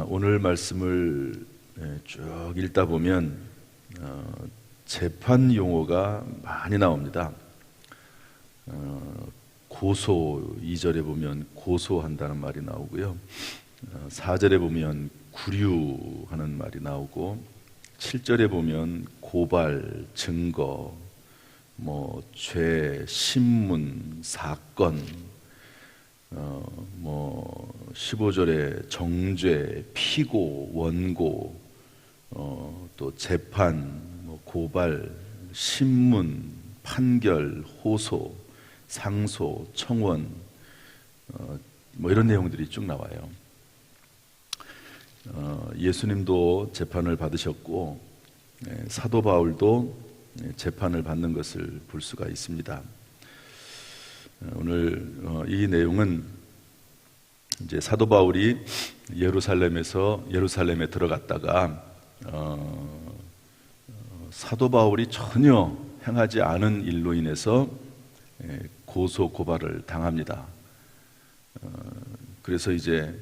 오늘 말씀을 쭉 읽다 보면 재판 용어가 많이 나옵니다. 고소 2절에 보면 고소한다는 말이 나오고요. 4절에 보면 구류하는 말이 나오고 7절에 보면 고발, 증거, 죄, 신문, 사건, 15절에 정죄, 피고, 원고, 또 재판, 고발, 신문, 판결, 호소, 상소, 청원, 이런 내용들이 쭉 나와요. 예수님도 재판을 받으셨고 사도 바울도 재판을 받는 것을 볼 수가 있습니다. 오늘 이 내용은 이제 사도 바울이 예루살렘에 들어갔다가 사도 바울이 전혀 행하지 않은 일로 인해서 고소 고발을 당합니다. 그래서 이제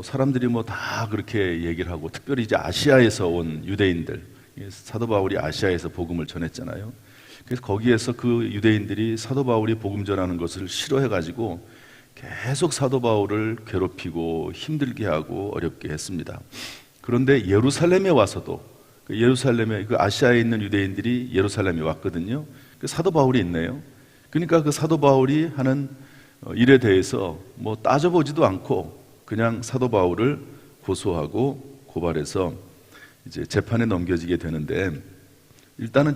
사람들이 다 그렇게 얘기를 하고, 특별히 이제 아시아에서 온 유대인들, 사도 바울이 아시아에서 복음을 전했잖아요. 그래서 거기에서 그 유대인들이 사도 바울이 복음 전하는 것을 싫어해가지고 계속 사도 바울을 괴롭히고 힘들게 하고 어렵게 했습니다. 그런데 예루살렘에 와서도, 예루살렘에 그 아시아에 있는 유대인들이 예루살렘에 왔거든요. 그 사도 바울이 있네요. 그러니까 그 사도 바울이 하는 일에 대해서 따져보지도 않고 그냥 사도 바울을 고소하고 고발해서 이제 재판에 넘겨지게 되는데, 일단은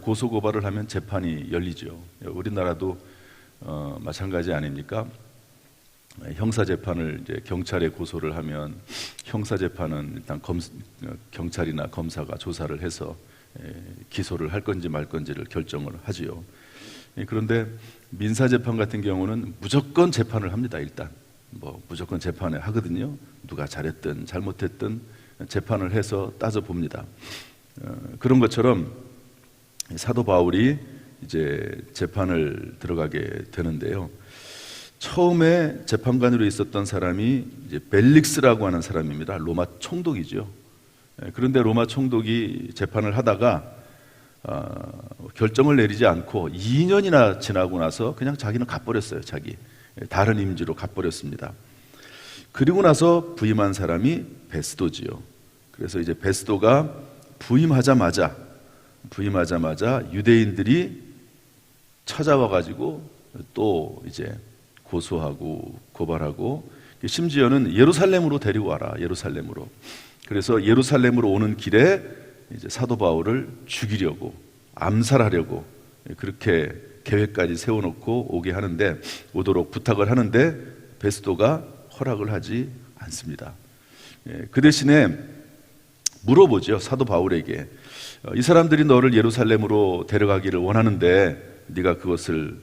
고소 고발을 하면 재판이 열리죠. 우리나라도 마찬가지 아닙니까? 형사 재판을 이제 경찰에 고소를 하면 형사 재판은 일단 경찰이나 검사가 조사를 해서 기소를 할 건지 말 건지를 결정을 하지요. 그런데 민사 재판 같은 경우는 무조건 재판을 합니다. 일단 무조건 재판을 하거든요. 누가 잘했든 잘못했든 재판을 해서 따져봅니다. 그런 것처럼 사도 바울이 이제 재판을 들어가게 되는데요. 처음에 재판관으로 있었던 사람이 이제 벨릭스라고 하는 사람입니다. 로마 총독이죠. 그런데 로마 총독이 재판을 하다가 결정을 내리지 않고 2년이나 지나고 나서 그냥 자기는 가버렸어요. 다른 임지로 가버렸습니다. 그리고 나서 부임한 사람이 베스도지요. 그래서 이제 베스도가 부임하자마자 유대인들이 찾아와 가지고 또 이제 고소하고 고발하고, 심지어는 예루살렘으로 데리고 와라. 예루살렘으로. 그래서 예루살렘으로 오는 길에 이제 사도 바울을 죽이려고, 암살하려고 그렇게 계획까지 세워놓고 오도록 부탁을 하는데 베스도가 허락을 하지 않습니다. 그 대신에 물어보죠. 사도 바울에게, 이 사람들이 너를 예루살렘으로 데려가기를 원하는데 네가 그것을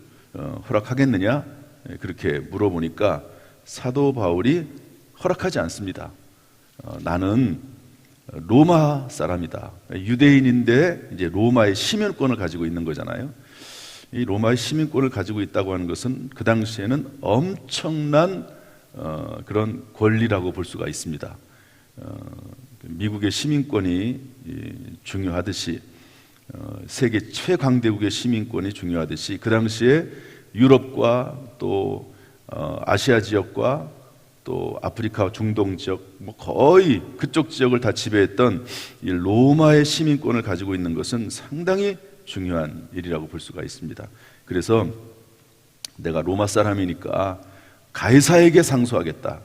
허락하겠느냐? 그렇게 물어보니까 사도 바울이 허락하지 않습니다. 나는 로마 사람이다. 유대인인데 이제 로마의 시민권을 가지고 있는 거잖아요. 이 로마의 시민권을 가지고 있다고 하는 것은 그 당시에는 엄청난 그런 권리라고 볼 수가 있습니다. 미국의 시민권이 중요하듯이, 세계 최강대국의 시민권이 중요하듯이, 그 당시에 유럽과 또 아시아 지역과 또 아프리카 중동 지역, 거의 그쪽 지역을 다 지배했던 이 로마의 시민권을 가지고 있는 것은 상당히 중요한 일이라고 볼 수가 있습니다. 그래서 내가 로마 사람이니까 가이사에게 상소하겠다.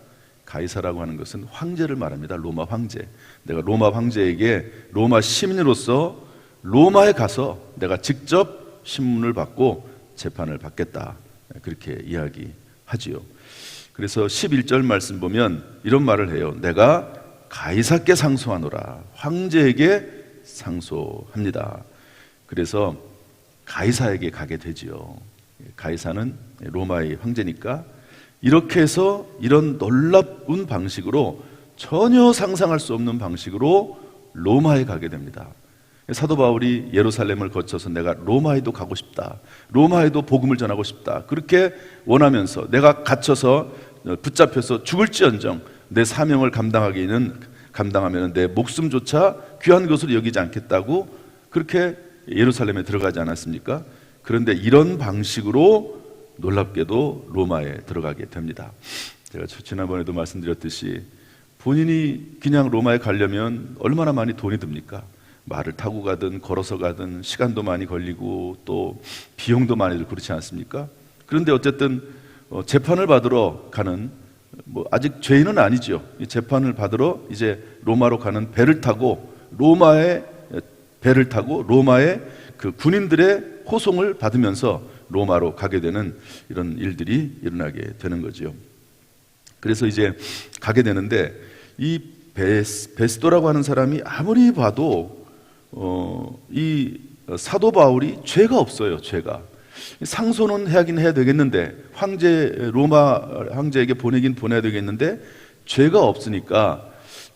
가이사라고 하는 것은 황제를 말합니다. 로마 황제. 내가 로마 황제에게 로마 시민으로서 로마에 가서 내가 직접 신문을 받고 재판을 받겠다. 그렇게 이야기하지요. 그래서 11절 말씀 보면 이런 말을 해요. 내가 가이사께 상소하노라. 황제에게 상소합니다. 그래서 가이사에게 가게 되지요. 가이사는 로마의 황제니까. 이렇게 해서 이런 놀라운 방식으로, 전혀 상상할 수 없는 방식으로 로마에 가게 됩니다. 사도 바울이 예루살렘을 거쳐서 내가 로마에도 가고 싶다, 로마에도 복음을 전하고 싶다, 그렇게 원하면서 내가 갇혀서 붙잡혀서 죽을지언정 내 사명을 감당하면 내 목숨조차 귀한 것으로 여기지 않겠다고 그렇게 예루살렘에 들어가지 않았습니까? 그런데 이런 방식으로 놀랍게도 로마에 들어가게 됩니다. 제가 지난번에도 말씀드렸듯이 본인이 그냥 로마에 가려면 얼마나 많이 돈이 듭니까? 말을 타고 가든 걸어서 가든 시간도 많이 걸리고 또 비용도 많이 들고 그렇지 않습니까? 그런데 어쨌든 재판을 받으러 가는, 아직 죄인은 아니죠. 이 재판을 받으러 이제 로마로 가는 배를 타고 로마의 그 군인들의 호송을 받으면서 로마로 가게 되는 이런 일들이 일어나게 되는 거죠. 그래서 이제 가게 되는데 이 베스도라고 하는 사람이 아무리 봐도 이 사도 바울이 죄가 없어요. 죄가. 상소는 하긴 해야 되겠는데, 로마 황제에게 보내긴 보내야 되겠는데 죄가 없으니까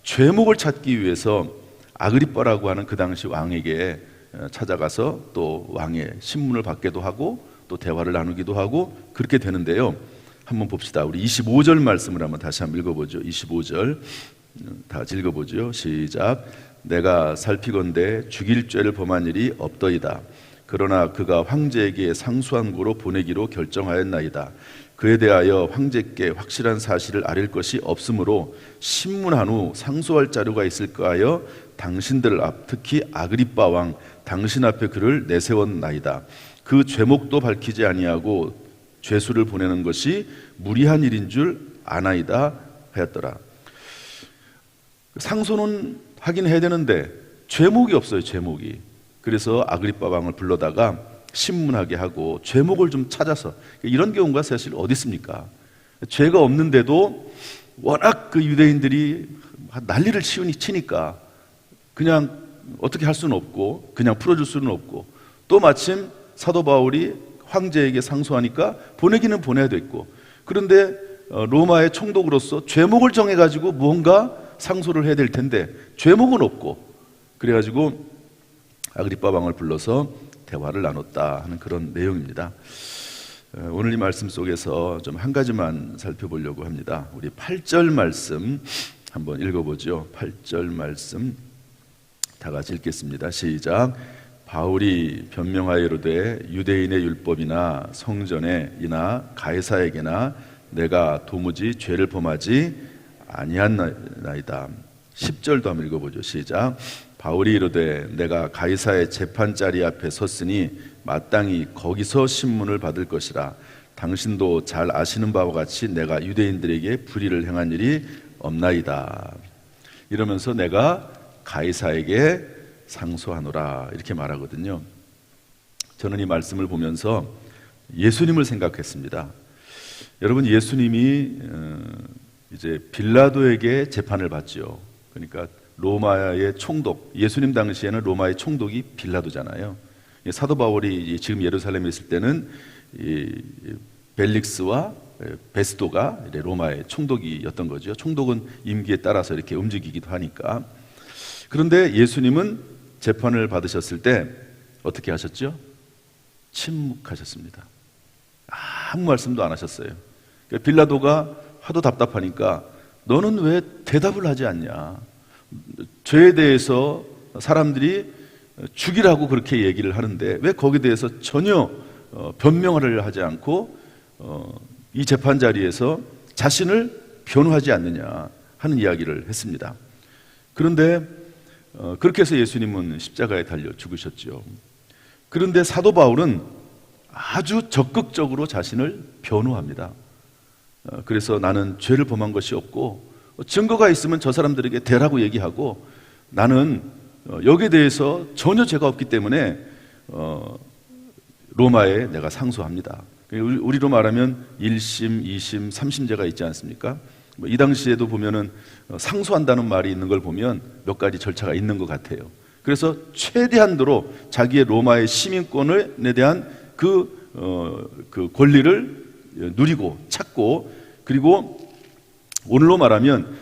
죄목을 찾기 위해서 아그리빠라고 하는 그 당시 왕에게 찾아가서 또 왕의 신문을 받기도 하고 또 대화를 나누기도 하고 그렇게 되는데요. 한번 봅시다. 우리 25절 말씀을 한번 다시 한번 읽어보죠. 25절 다 읽어보죠. 시작. 내가 살피건대 죽일 죄를 범한 일이 없더이다. 그러나 그가 황제에게 상소한 고로 보내기로 결정하였나이다. 그에 대하여 황제께 확실한 사실을 아릴 것이 없으므로 신문한 후 상소할 자료가 있을까 하여 당신들 앞, 특히 아그리빠 왕 당신 앞에 그를 내세웠나이다. 그 죄목도 밝히지 아니하고 죄수를 보내는 것이 무리한 일인 줄 아나이다 하였더라. 상소는 하긴 해야 되는데 죄목이 없어요. 죄목이. 그래서 아그리빠 왕을 불러다가 신문하게 하고 죄목을 좀 찾아서, 이런 경우가 사실 어디 있습니까? 죄가 없는데도 워낙 그 유대인들이 난리를 치니까 그냥 어떻게 할 수는 없고 그냥 풀어줄 수는 없고, 또 마침 사도 바울이 황제에게 상소하니까 보내기는 보내야 됐고, 그런데 로마의 총독으로서 죄목을 정해가지고 무언가 상소를 해야 될 텐데 죄목은 없고, 그래가지고 아그리빠 왕을 불러서 대화를 나눴다 하는 그런 내용입니다. 오늘 이 말씀 속에서 좀 한 가지만 살펴보려고 합니다. 우리 8절 말씀 한번 읽어보죠. 8절 말씀 다 같이 읽겠습니다. 시작. 바울이 변명하여 이르되 유대인의 율법이나 성전에이나 가이사에게나 내가 도무지 죄를 범하지 아니하나이다. 10절도 한번 읽어보죠. 시작. 바울이 이르되 내가 가이사의 재판자리 앞에 섰으니 마땅히 거기서 신문을 받을 것이라. 당신도 잘 아시는 바와 같이 내가 유대인들에게 불의를 행한 일이 없나이다. 이러면서 내가 가이사에게 상소하노라 이렇게 말하거든요. 저는 이 말씀을 보면서 예수님을 생각했습니다. 여러분, 예수님이 이제 빌라도에게 재판을 받죠. 그러니까 로마의 총독, 예수님 당시에는 로마의 총독이 빌라도잖아요. 사도 바울이 지금 예루살렘에 있을 때는 이 벨릭스와 베스도가 로마의 총독이었던 거죠. 총독은 임기에 따라서 이렇게 움직이기도 하니까. 그런데 예수님은 재판을 받으셨을 때 어떻게 하셨죠? 침묵하셨습니다. 아무 말씀도 안 하셨어요. 빌라도가 하도 답답하니까 너는 왜 대답을 하지 않냐? 죄에 대해서 사람들이 죽이라고 그렇게 얘기를 하는데 왜 거기에 대해서 전혀 변명을 하지 않고 이 재판 자리에서 자신을 변호하지 않느냐 하는 이야기를 했습니다. 그런데 그렇게 해서 예수님은 십자가에 달려 죽으셨죠. 그런데 사도 바울은 아주 적극적으로 자신을 변호합니다. 그래서 나는 죄를 범한 것이 없고 증거가 있으면 저 사람들에게 대라고 얘기하고, 나는 여기에 대해서 전혀 죄가 없기 때문에 로마에 내가 상소합니다. 우리로 말하면 1심, 2심, 3심제가 있지 않습니까? 이 당시에도 보면은 상소한다는 말이 있는 걸 보면 몇 가지 절차가 있는 것 같아요. 그래서 최대한도로 자기의 로마의 시민권에 대한 그 권리를 누리고 찾고, 그리고 오늘로 말하면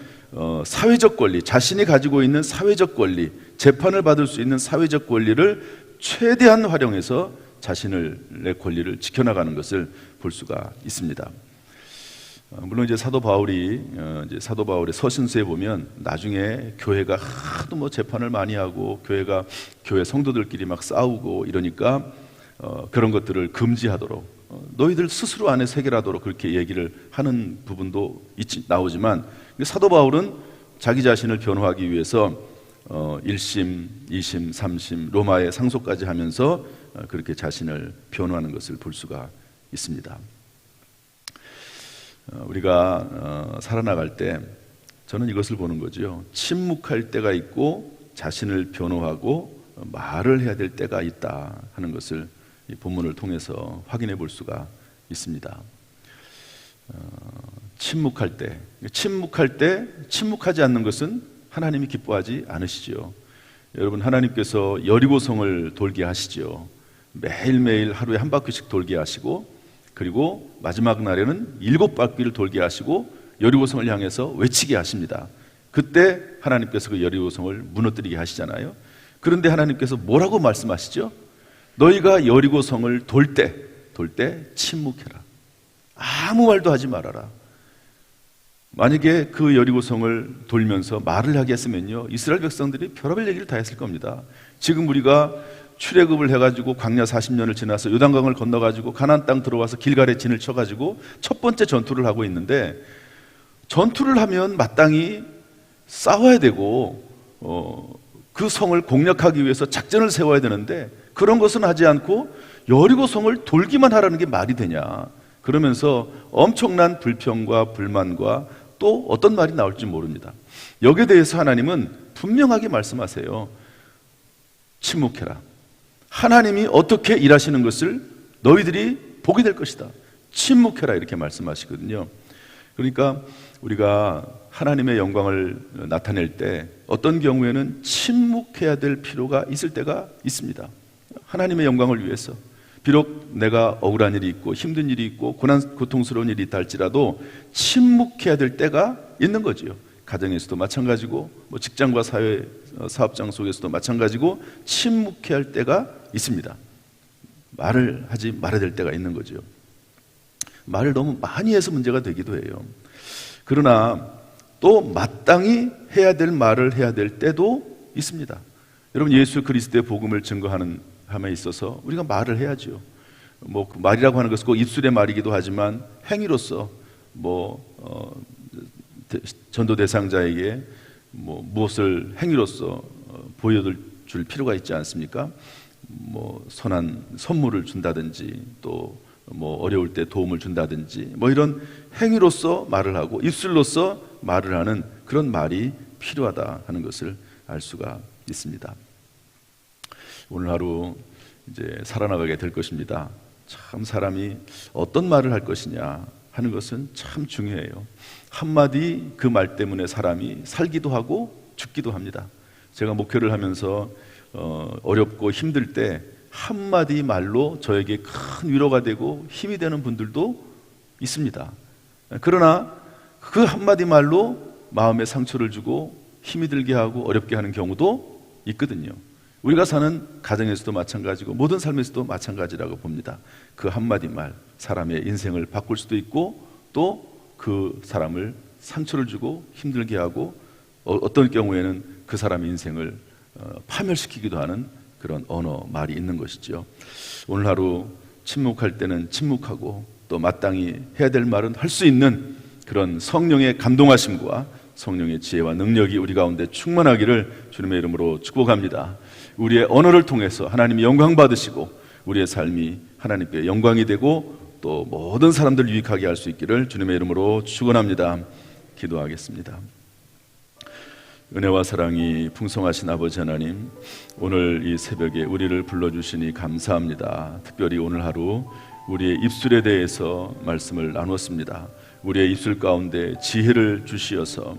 사회적 권리, 자신이 가지고 있는 사회적 권리, 재판을 받을 수 있는 사회적 권리를 최대한 활용해서 자신의 권리를 지켜나가는 것을 볼 수가 있습니다. 물론 이제 사도 바울의 서신서에 보면 나중에 교회가 하도 뭐 재판을 많이 하고 교회 성도들끼리 막 싸우고 이러니까 그런 것들을 금지하도록 너희들 스스로 안에서 해결하도록 그렇게 얘기를 하는 부분도 나오지만 사도 바울은 자기 자신을 변호하기 위해서 1심, 2심, 3심, 로마의 상소까지 하면서 그렇게 자신을 변호하는 것을 볼 수가 있습니다. 우리가 살아나갈 때 저는 이것을 보는 거죠. 침묵할 때가 있고 자신을 변호하고 말을 해야 될 때가 있다 하는 것을 이 본문을 통해서 확인해 볼 수가 있습니다. 침묵할 때 침묵하지 않는 것은 하나님이 기뻐하지 않으시죠. 여러분, 하나님께서 여리고성을 돌게 하시죠. 매일매일 하루에 한 바퀴씩 돌게 하시고, 그리고 마지막 날에는 7바퀴를 돌게 하시고 여리고성을 향해서 외치게 하십니다. 그때 하나님께서 그 여리고성을 무너뜨리게 하시잖아요. 그런데 하나님께서 뭐라고 말씀하시죠? 너희가 여리고성을 돌 때 침묵해라. 아무 말도 하지 말아라. 만약에 그 여리고성을 돌면서 말을 하게 했으면요, 이스라엘 백성들이 별의별 얘기를 다 했을 겁니다. 지금 우리가 출애굽을 해가지고 광야 40년을 지나서 요단강을 건너가지고 가나안 땅 들어와서 길갈에 진을 쳐가지고 첫 번째 전투를 하고 있는데, 전투를 하면 마땅히 싸워야 되고 그 성을 공략하기 위해서 작전을 세워야 되는데 그런 것은 하지 않고 여리고성을 돌기만 하라는 게 말이 되냐. 그러면서 엄청난 불평과 불만과 또 어떤 말이 나올지 모릅니다. 여기에 대해서 하나님은 분명하게 말씀하세요. 침묵해라. 하나님이 어떻게 일하시는 것을 너희들이 보게 될 것이다. 침묵해라, 이렇게 말씀하시거든요. 그러니까 우리가 하나님의 영광을 나타낼 때 어떤 경우에는 침묵해야 될 필요가 있을 때가 있습니다. 하나님의 영광을 위해서. 비록 내가 억울한 일이 있고 힘든 일이 있고 고통스러운 일이 있다 할지라도 침묵해야 될 때가 있는 거지요. 가정에서도 마찬가지고 직장과 사회 사업장 속에서도 마찬가지고 침묵해야 할 때가 있습니다. 말을 하지 말아야 될 때가 있는 거죠. 말을 너무 많이 해서 문제가 되기도 해요. 그러나 또 마땅히 해야 될 말을 해야 될 때도 있습니다. 여러분, 예수 그리스도의 복음을 증거하는 함에 있어서 우리가 말을 해야죠. 말이라고 하는 것은 꼭 입술의 말이기도 하지만 행위로서 전도 대상자에게 무엇을 행위로서 보여줄 필요가 있지 않습니까? 선한 선물을 준다든지 또 어려울 때 도움을 준다든지 이런 행위로서 말을 하고 입술로서 말을 하는 그런 말이 필요하다 하는 것을 알 수가 있습니다. 오늘 하루 이제 살아나가게 될 것입니다. 참 사람이 어떤 말을 할 것이냐 하는 것은 참 중요해요. 한마디 그 말 때문에 사람이 살기도 하고 죽기도 합니다. 제가 목회를 하면서 어렵고 힘들 때 한마디 말로 저에게 큰 위로가 되고 힘이 되는 분들도 있습니다. 그러나 그 한마디 말로 마음에 상처를 주고 힘이 들게 하고 어렵게 하는 경우도 있거든요. 우리가 사는 가정에서도 마찬가지고 모든 삶에서도 마찬가지라고 봅니다. 그 한마디 말, 사람의 인생을 바꿀 수도 있고 또 그 사람을 상처를 주고 힘들게 하고 어떤 경우에는 그 사람의 인생을 파멸시키기도 하는 그런 언어, 말이 있는 것이죠. 오늘 하루 침묵할 때는 침묵하고 또 마땅히 해야 될 말은 할 수 있는 그런 성령의 감동하심과 성령의 지혜와 능력이 우리 가운데 충만하기를 주님의 이름으로 축복합니다. 우리의 언어를 통해서 하나님이 영광 받으시고 우리의 삶이 하나님께 영광이 되고 또 모든 사람들을 유익하게 할 수 있기를 주님의 이름으로 축원합니다. 기도하겠습니다. 은혜와 사랑이 풍성하신 아버지 하나님, 오늘 이 새벽에 우리를 불러주시니 감사합니다. 특별히 오늘 하루 우리의 입술에 대해서 말씀을 나눴습니다. 우리의 입술 가운데 지혜를 주시어서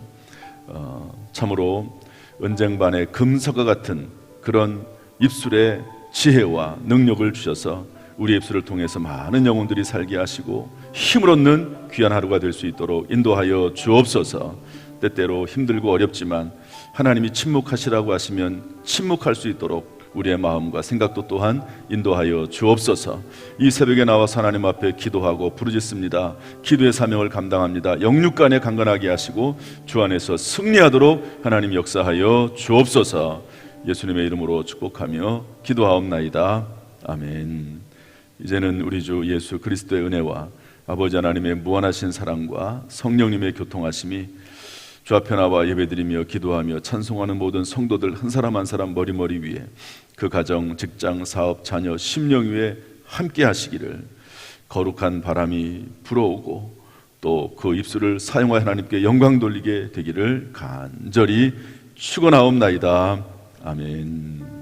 참으로 은쟁반의 금석과 같은 그런 입술의 지혜와 능력을 주셔서 우리 입술을 통해서 많은 영혼들이 살게 하시고 힘을 얻는 귀한 하루가 될 수 있도록 인도하여 주옵소서. 때때로 힘들고 어렵지만 하나님이 침묵하시라고 하시면 침묵할 수 있도록 우리의 마음과 생각도 또한 인도하여 주옵소서. 이 새벽에 나와서 하나님 앞에 기도하고 부르짖습니다. 기도의 사명을 감당합니다. 영육간에 강건하게 하시고 주 안에서 승리하도록 하나님 역사하여 주옵소서. 예수님의 이름으로 축복하며 기도하옵나이다. 아멘. 이제는 우리 주 예수 그리스도의 은혜와 아버지 하나님의 무한하신 사랑과 성령님의 교통하심이 주 앞에 나와 예배드리며 기도하며 찬송하는 모든 성도들 한 사람 한 사람 머리머리 위에, 그 가정, 직장, 사업, 자녀, 심령 위에 함께 하시기를, 거룩한 바람이 불어오고 또 그 입술을 사용하여 하나님께 영광 돌리게 되기를 간절히 축원하옵나이다. 아멘.